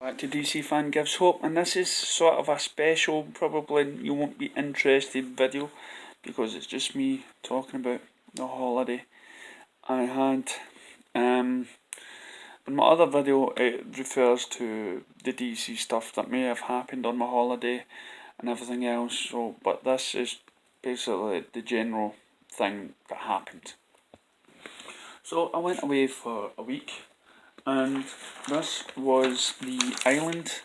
Back to DC Fan Gives Hope, and this is sort of a special, probably you won't be interested video because it's just me talking about the holiday I had. In my other video, it refers to the DC stuff that may have happened on my holiday and everything else. So, but this is basically the general thing that happened. So I went away for a week, and this was the island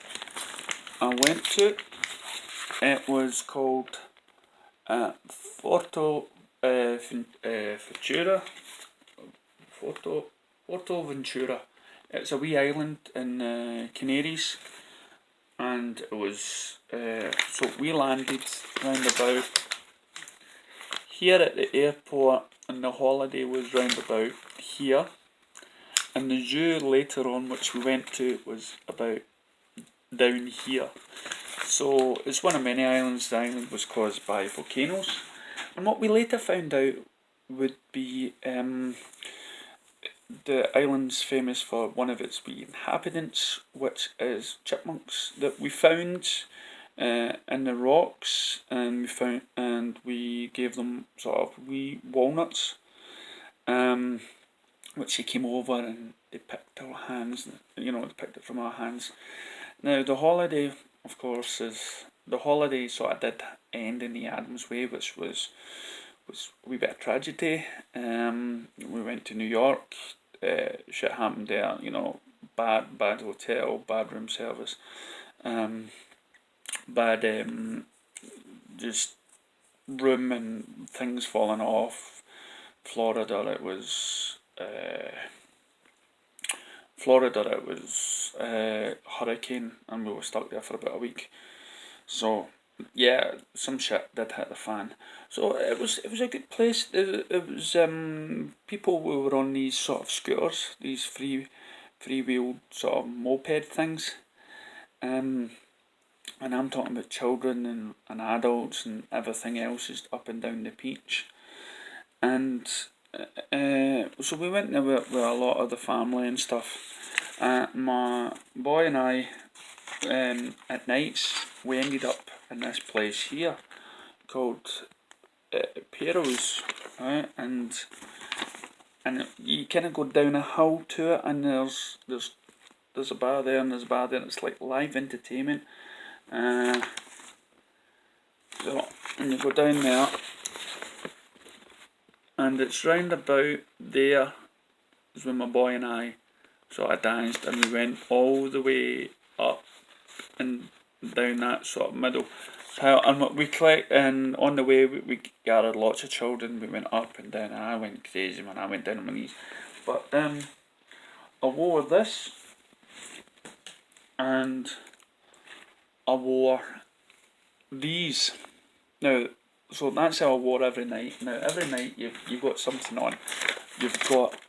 I went to. It was called Ventura. Ventura. It's a wee island in the Canaries, and it was so we landed round about here at the airport, and the holiday was round about here, and the zoo later on, which we went to, was about down here. So it's one of many islands. The island was caused by volcanoes, and what we later found out would be the island's famous for one of its wee inhabitants, which is chipmunks that we found in the rocks, and we gave them sort of wee walnuts, which they came over and they picked our hands. They picked it from our hands. Now the holiday, of course, sort of did end in the Adams Way, which was a wee bit of tragedy. We went to New York. Shit happened there. Bad hotel, bad room service, bad just room and things falling off. Florida, it was hurricane, and we were stuck there for about a week. So yeah, some shit did hit the fan. So it was a good place. It was people who were on these sort of scooters, these free-wheeled sort of moped things. And I'm talking about children and adults and everything else just up and down the beach. And so we went there with a lot of the family and stuff. My boy and I, at nights, we ended up in this place here called Peros, right? And you kind of go down a hill to it, and there's a bar there and there's a bar there, and it's like live entertainment. So, and you go down there, and it's round about there is when my boy and I sort of danced, and we went all the way up and down that sort of middle. And what we collect, and on the way we gathered lots of children. We went up and down, and I went crazy when I went down on my knees. But I wore this, and I wore these. Now, so that's how I wore every night. Now, every night you've got something on. You've got,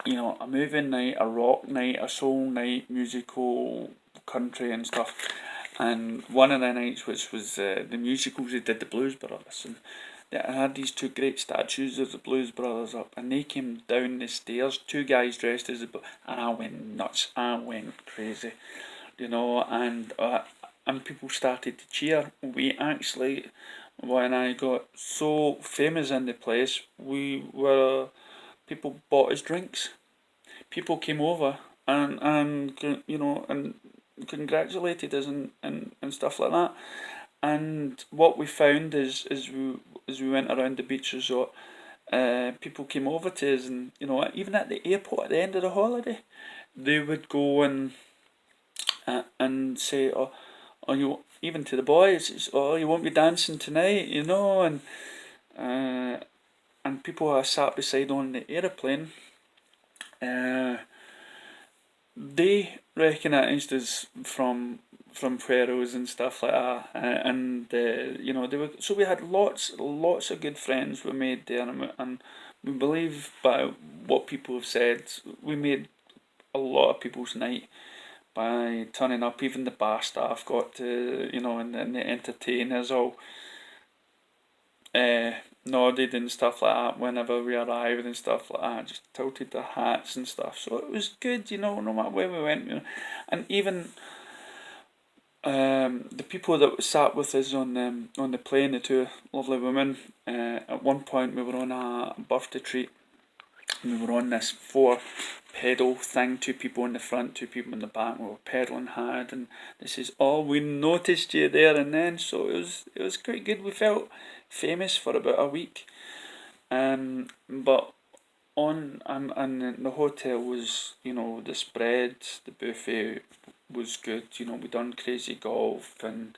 a moving night, a rock night, a soul night, musical, country and stuff. And one of the nights, which was the musicals, they did the Blues Brothers, and I had these two great statues of the Blues Brothers up, and they came down the stairs, two guys dressed as and I went nuts, I went crazy, and people started to cheer. We actually, when I got so famous in the place, people bought us drinks. People came over and congratulated us and stuff like that. And what we found is as we went around the beach resort, people came over to us, and even at the airport at the end of the holiday, they would go and say, "Oh, you," even to the boys, "Oh, you won't be dancing tonight," and people I sat beside on the aeroplane, they recognised us from Faroes and stuff like that, and they were. So we had lots of good friends we made there, and we believe by what people have said, we made a lot of people's night by turning up. Even the bar staff got to, and the entertainers all nodded and stuff like that whenever we arrived and stuff like that. Just tilted their hats and stuff. So it was good, no matter where we went. And even the people that sat with us on the plane, the two lovely women. At one point, we were on a birthday treat. We were on this 4 pedal thing, 2 people in the front, 2 people in the back. We were pedaling hard, and this is we noticed you there and then. So it was quite good. We felt famous for about a week. But and the hotel was, the spread, the buffet was good. We done crazy golf and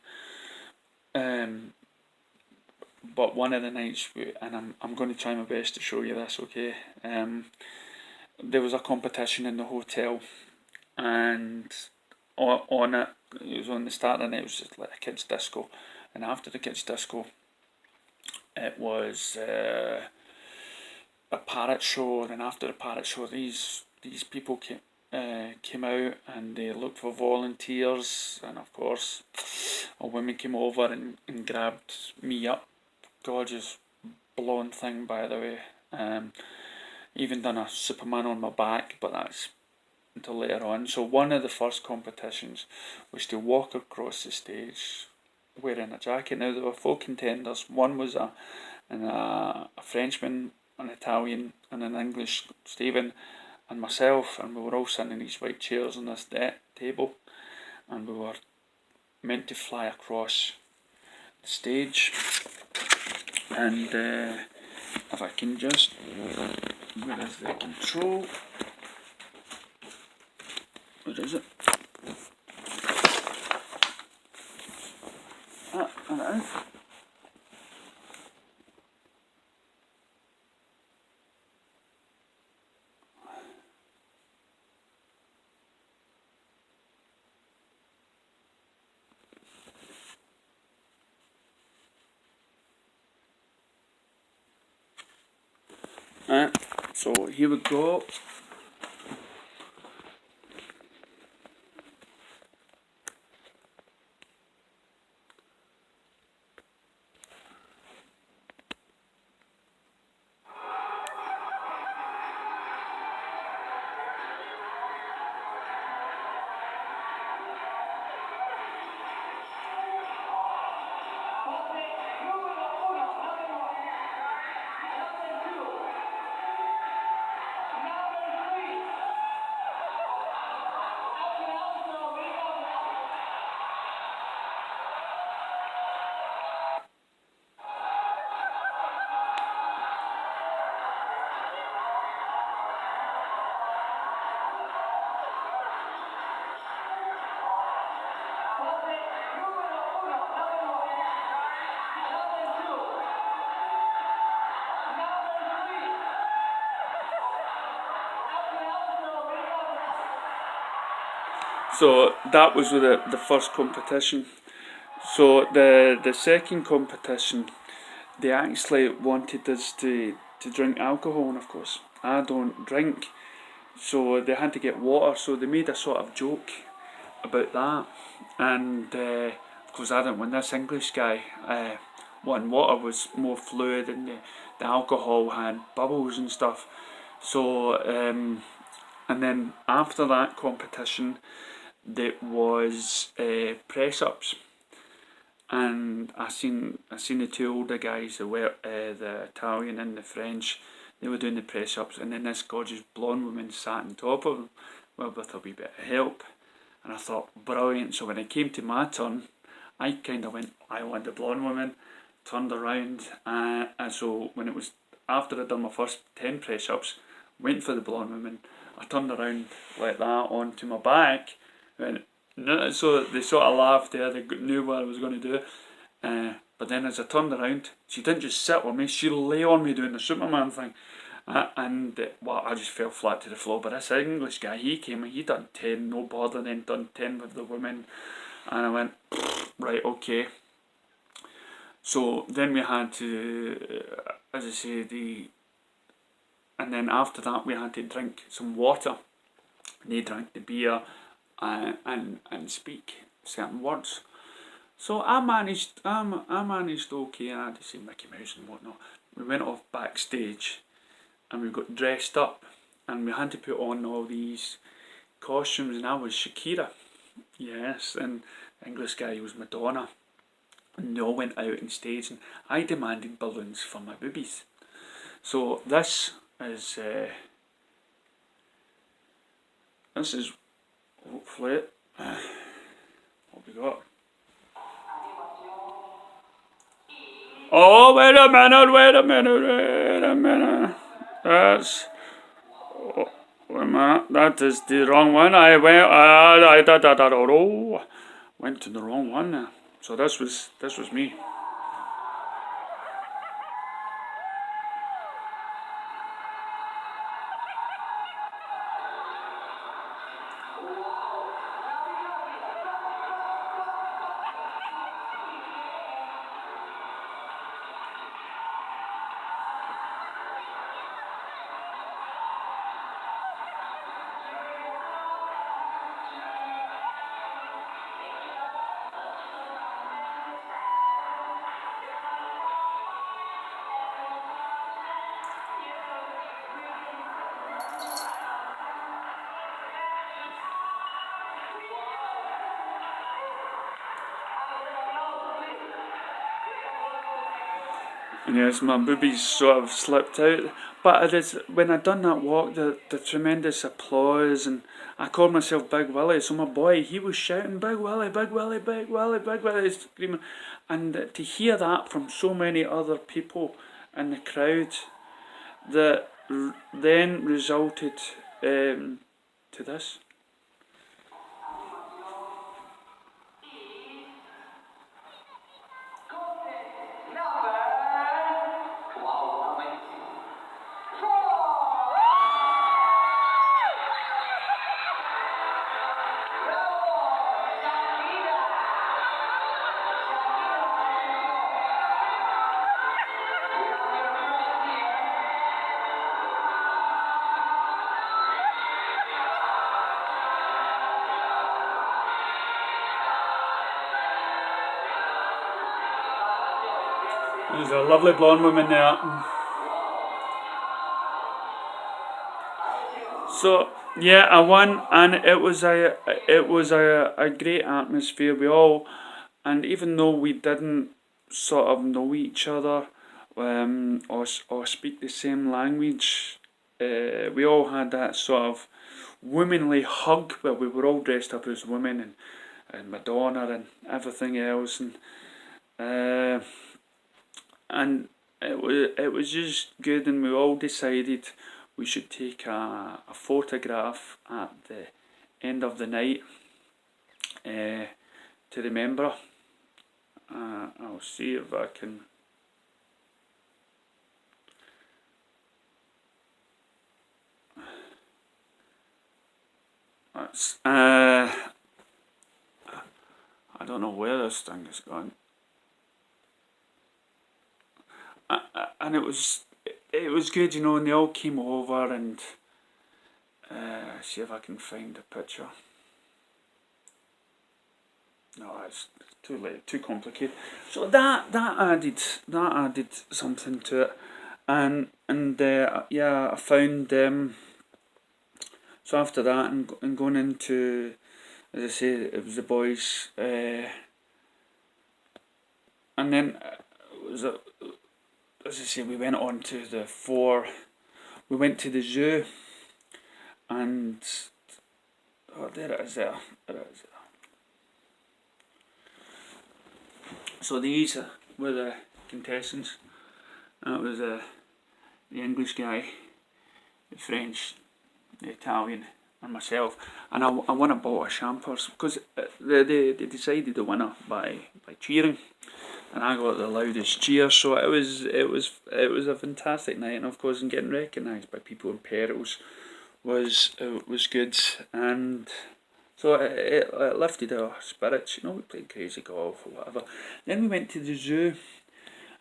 but one of the nights and I'm going to try my best to show you this, okay? There was a competition in the hotel, and on it was on the start of the night. It was just like a kids disco, and after the kids disco, it was a parrot show. Then after the parrot show, these people came out and they looked for volunteers, and of course a woman came over and grabbed me up. Gorgeous blonde thing, by the way. Even done a Superman on my back, but that's until later on. So one of the first competitions was to walk across the stage wearing a jacket. Now there were 4 contenders. One was a Frenchman, an Italian, and an English, Stephen, and myself, and we were all sitting in these white chairs on this table, and we were meant to fly across the stage. And if I can just, where is the control? Where is it? There it is. So here we go. So that was the first competition. So the second competition, they actually wanted us to drink alcohol, and of course I don't drink, so they had to get water. So they made a sort of joke about that, and of course I didn't win. This English guy won. Water was more fluid, and the alcohol had bubbles and stuff. So and then after that competition, there was press ups, and I seen the 2 older guys, the Italian and the French. They were doing the press ups, and then this gorgeous blonde woman sat on top of them, well, with a wee bit of help. And I thought, brilliant. So when it came to my turn, I kind of went, I want the blonde woman. Turned around, and so when it was after I'd done my first 10 press ups, went for the blonde woman. I turned around like that onto my back. So they sort of laughed there, they knew what I was going to do. But then as I turned around, she didn't just sit with me, she lay on me doing the Superman thing. Well, I just fell flat to the floor. But this English guy, he came and he done 10, no bother, then done 10 with the women. And I went, right, okay. So then we had to, as I say, and then after that we had to drink some water. They drank the beer and speak certain words. So I managed okay. I had to say Mickey Mouse and whatnot. we went off backstage and we got dressed up and we had to put on all these costumes, and I was Shakira, yes, and the English guy was Madonna, and they all went out on stage and I demanded balloons for my boobies. So this is hopefully it. What we got? Oh, wait a minute. That's... Oh, wait a minute, that is the wrong one. I went to the wrong one now. So this was me. Yes, my boobies sort of slipped out. But it is, when I done that walk, the tremendous applause, and I called myself Big Willie, so my boy, he was shouting, Big Willie, Big Willie, Big Willie, Big Willie, screaming. And to hear that from so many other people in the crowd, that then resulted to this. There's a lovely blonde woman there. So yeah, I won, and it was a great atmosphere. We all, and even though we didn't sort of know each other, or speak the same language, we all had that sort of womanly hug. Well, we were all dressed up as women, and Madonna and everything else, and it was just good, and we all decided we should take a photograph at the end of the night to remember. I'll see if I can. That's I don't know where this thing has gone. And it was good, you know, and they all came over, and see if I can find a picture. No, it's too late, too complicated. So that added something to it, and yeah, I found so after that, and going into, as I say, it was the boys, and then it was as I say, we went on to we went to the zoo, and there it is there. So these were the contestants. That was the English guy, the French, the Italian, and myself. And I won a bottle of champers because they decided the winner by cheering, and I got the loudest cheer. So it was a fantastic night, and of course, getting recognised by people in perils was good, and so it lifted our spirits. You know, we played crazy golf or whatever. Then we went to the zoo,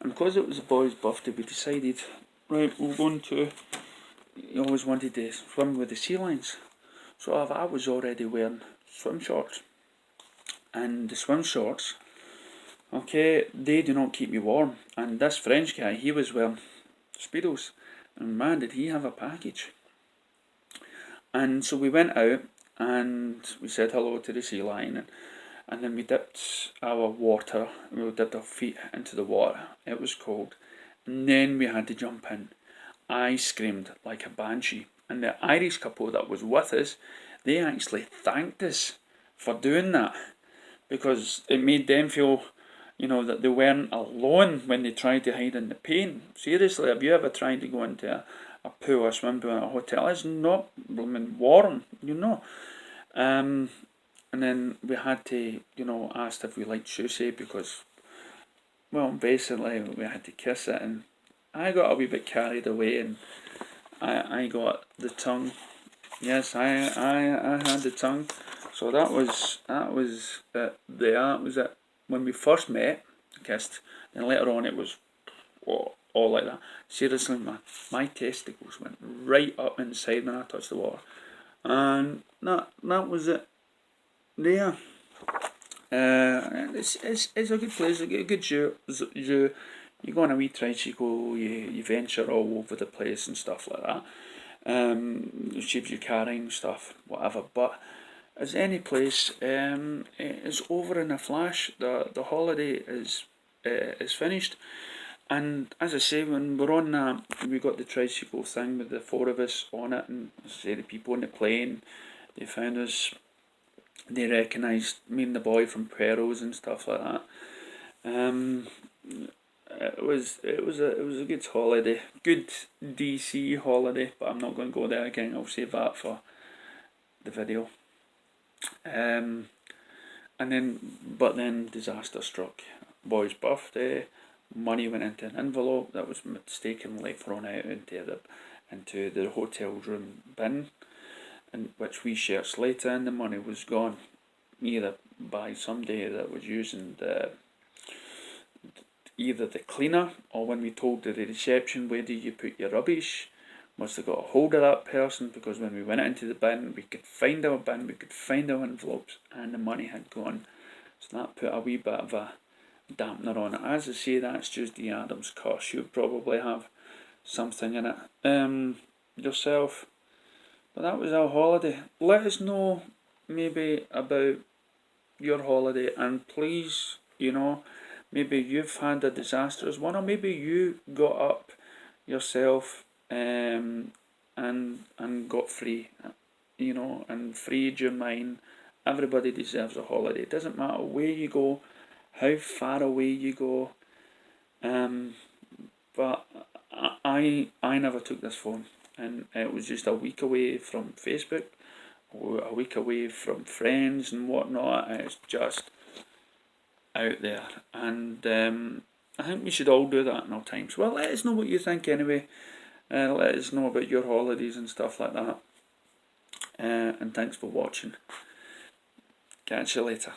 and because it was the boy's birthday, we decided, right, we're going to. He always wanted to swim with the sea lions, so I was already wearing swim shorts, and the swim shorts, okay, they do not keep me warm. And this French guy, he was wearing Speedos, and man, did he have a package. And so we went out and we said hello to the sea lion, and then we dipped our water, we dipped our feet into the water. It was cold. And then we had to jump in. I screamed like a banshee. And the Irish couple that was with us, they actually thanked us for doing that, because it made them feel, that they weren't alone when they tried to hide in the pain. Seriously, have you ever tried to go into a pool, a swimming pool in a hotel? It's not blooming warm, and then we had to, ask if we liked sushi, because, well, basically we had to kiss it, and I got a wee bit carried away, and I got the tongue. Yes, I had the tongue. So that was it there. That was it. When we first met, kissed, and later on it was all like that. Seriously, my testicles went right up inside when I touched the water. And that was it there. It's a good place, a good zoo. You go on a wee tricycle, you venture all over the place and stuff like that. Saves you carrying stuff, whatever. But as any place, it's over in a flash. The holiday is finished. And as I say, when we're on that, we got the tricycle thing with the four of us on it, and as I say, the people on the plane, they found us. They recognised me and the boy from Peros and stuff like that. It was a good holiday, good DC holiday, but I'm not going to go there again. I'll save that for the video. And then disaster struck. Boy's birthday, money went into an envelope that was mistakenly thrown out into the hotel room bin, and which we searched later, and the money was gone, either by somebody that was using either the cleaner, or when we told the reception, where do you put your rubbish, must have got a hold of that person, because when we went into the bin, we could find our bin, we could find our envelopes, and the money had gone. So that put a wee bit of a dampener on it. As I say, that's just the Adams curse. You probably have something in it yourself. But that was our holiday. Let us know maybe about your holiday, and please, maybe you've had a disastrous one, or maybe you got up yourself and got free, and freed your mind. Everybody deserves a holiday. It doesn't matter where you go, how far away you go. But I never took this phone, and it was just a week away from Facebook, or a week away from friends and whatnot. It's just out there, and I think we should all do that in our times. Well, let us know what you think anyway. Let us know about your holidays and stuff like that. And thanks for watching. Catch you later.